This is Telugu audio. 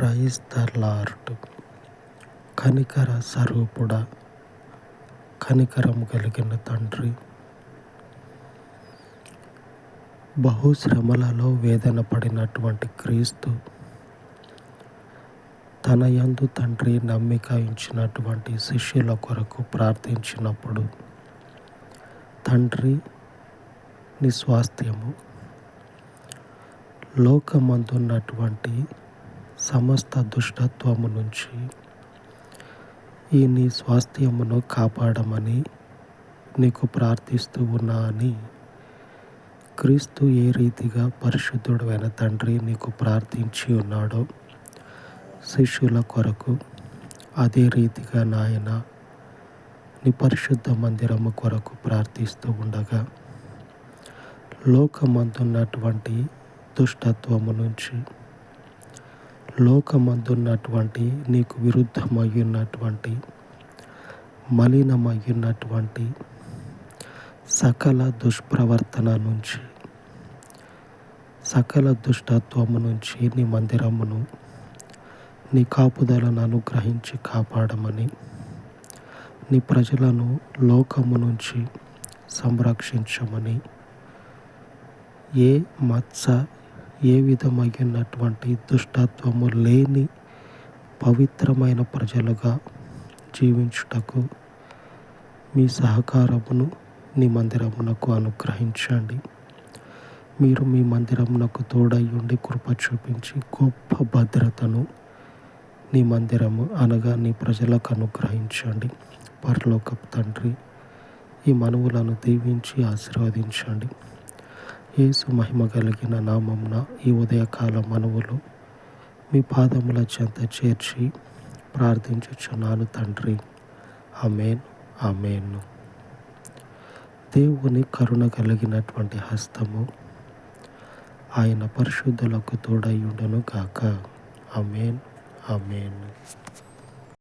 Praise the lord. కనికర స్వరూపుడా, కనికరము కలిగిన తండ్రి, బహుశ్రమలలో వేదన పడినటువంటి క్రీస్తు తన యందు తండ్రి నమ్మిక ఉంచినటువంటి శిష్యుల కొరకు ప్రార్థించినప్పుడు, తండ్రి నీ స్వాస్థ్యము లోకమందున్నటువంటి సమస్త దుష్టత్వము నుంచి ఈ నీ స్వాస్థ్యమును కాపాడమని నీకు ప్రార్థిస్తూ ఉన్నా అని క్రీస్తు ఏ రీతిగా పరిశుద్ధుడైన తండ్రి నీకు ప్రార్థించి ఉన్నాడో శిష్యుల కొరకు, అదే రీతిగా నాయన నీ పరిశుద్ధ మందిరము కొరకు ప్రార్థిస్తూ ఉండగా, లోకమందున్నటువంటి దుష్టత్వము నుంచి, లోకమందున్నటువంటి నీకు విరుద్ధమయ్యున్నటువంటి మలినమయ్యున్నటువంటి సకల దుష్ప్రవర్తన నుంచి, సకల దుష్టత్వము నుంచి నీ మందిరమును నీ కాపుదలను అనుగ్రహించి కాపాడమని, నీ ప్రజలను లోకము నుంచి సంరక్షించమని, ఏ మత్స ఏ విధమైనటువంటి దుష్టత్వము లేని పవిత్రమైన ప్రజలుగా జీవించుటకు మీ సహకారమును నీ మందిరమునకు అనుగ్రహించండి. మీరు మీ మందిరమునకు తోడయ్యుండి కృప చూపించి గొప్ప భద్రతను నీ మందిరము అనగా నీ ప్రజలకు అనుగ్రహించండి. పరలోకపు తండ్రి, ఈ మనవులను దీవించి ఆశీర్వదించండి. యేసు మహిమ కలిగిన నామమున ఈ ఉదయకాల మనవులు మీ పాదముల చెంత చేర్చి ప్రార్థించుచున్నాను తండ్రి. ఆమేన్, ఆమేన్. దేవుని కరుణ కలిగినటువంటి హస్తము ఆయన పరిశుద్ధులకు తోడయ్యుండును గాక. ఆమేన్, ఆమేన్.